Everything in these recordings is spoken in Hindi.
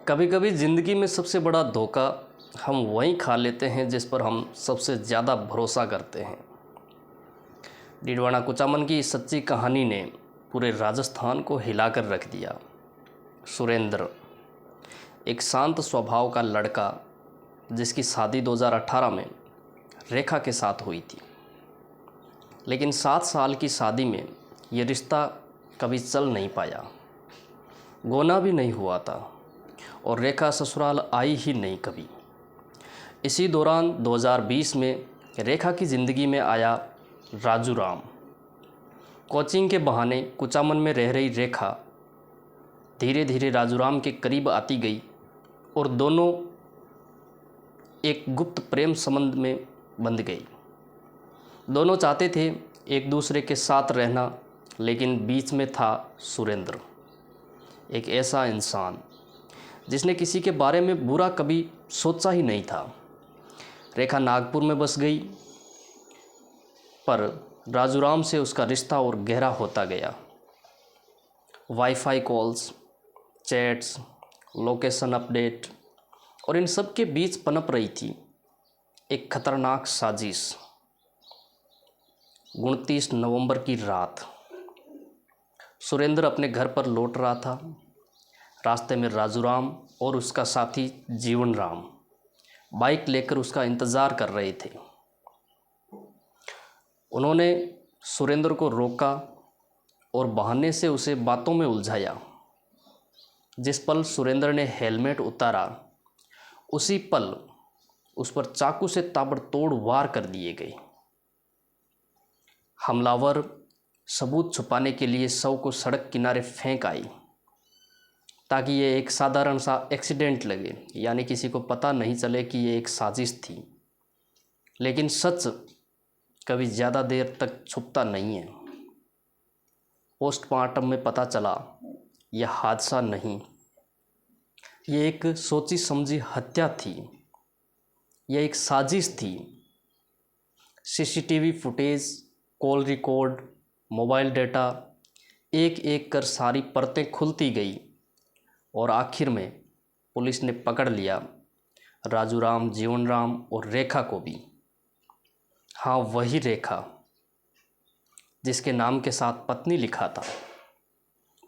कभी कभी ज़िंदगी में सबसे बड़ा धोखा हम वहीं खा लेते हैं जिस पर हम सबसे ज़्यादा भरोसा करते हैं। डीडवाना कुचामन की इस सच्ची कहानी ने पूरे राजस्थान को हिलाकर रख दिया। सुरेंद्र एक शांत स्वभाव का लड़का जिसकी शादी 2018 में रेखा के साथ हुई थी, लेकिन 7 साल की शादी में ये रिश्ता कभी चल नहीं पाया। गोना भी नहीं हुआ था और रेखा ससुराल आई ही नहीं कभी। इसी दौरान 2020 में रेखा की ज़िंदगी में आया राजू राम। कोचिंग के बहाने कुचामन में रह रही रेखा धीरे धीरे राजू राम के करीब आती गई और दोनों एक गुप्त प्रेम संबंध में बंध गई। दोनों चाहते थे एक दूसरे के साथ रहना, लेकिन बीच में था सुरेंद्र, एक ऐसा इंसान जिसने किसी के बारे में बुरा कभी सोचा ही नहीं था। रेखा नागपुर में बस गई, पर राजू राम से उसका रिश्ता और गहरा होता गया। Wifi calls, chats, location update और इन सब के बीच पनप रही थी एक खतरनाक साजिश। 29 नवंबर की रात सुरेंद्र अपने घर पर लौट रहा था। रास्ते में राजू राम और उसका साथी जीवन राम बाइक लेकर उसका इंतज़ार कर रहे थे। उन्होंने सुरेंद्र को रोका और बहाने से उसे बातों में उलझाया। जिस पल सुरेंद्र ने हेलमेट उतारा, उसी पल उस पर चाकू से ताबड़तोड़ वार कर दिए गए। हमलावर सबूत छुपाने के लिए शव को सड़क किनारे फेंक आई ताकि ये एक साधारण सा एक्सीडेंट लगे, यानी किसी को पता नहीं चले कि ये एक साजिश थी। लेकिन सच कभी ज़्यादा देर तक छुपता नहीं है। पोस्टमार्टम में पता चला यह हादसा नहीं, ये एक सोची समझी हत्या थी, यह एक साजिश थी। CCTV footage, call record, mobile data, एक एक कर सारी परतें खुलती गई और आखिर में पुलिस ने पकड़ लिया राजू राम, जीवन राम और रेखा को भी। हाँ, वही रेखा जिसके नाम के साथ पत्नी लिखा था,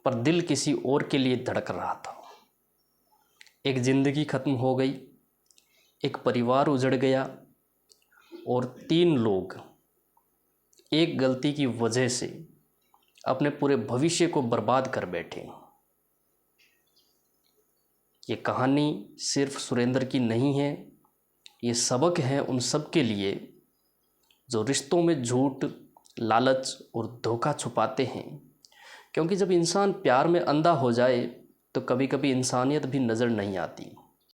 पर दिल किसी और के लिए धड़क रहा था। एक ज़िंदगी खत्म हो गई, एक परिवार उजड़ गया और 3 लोग एक गलती की वजह से अपने पूरे भविष्य को बर्बाद कर बैठे। ये कहानी सिर्फ सुरेंद्र की नहीं है, ये सबक है उन सब के लिए जो रिश्तों में झूठ, लालच और धोखा छुपाते हैं। क्योंकि जब इंसान प्यार में अंधा हो जाए तो कभी कभी इंसानियत भी नज़र नहीं आती।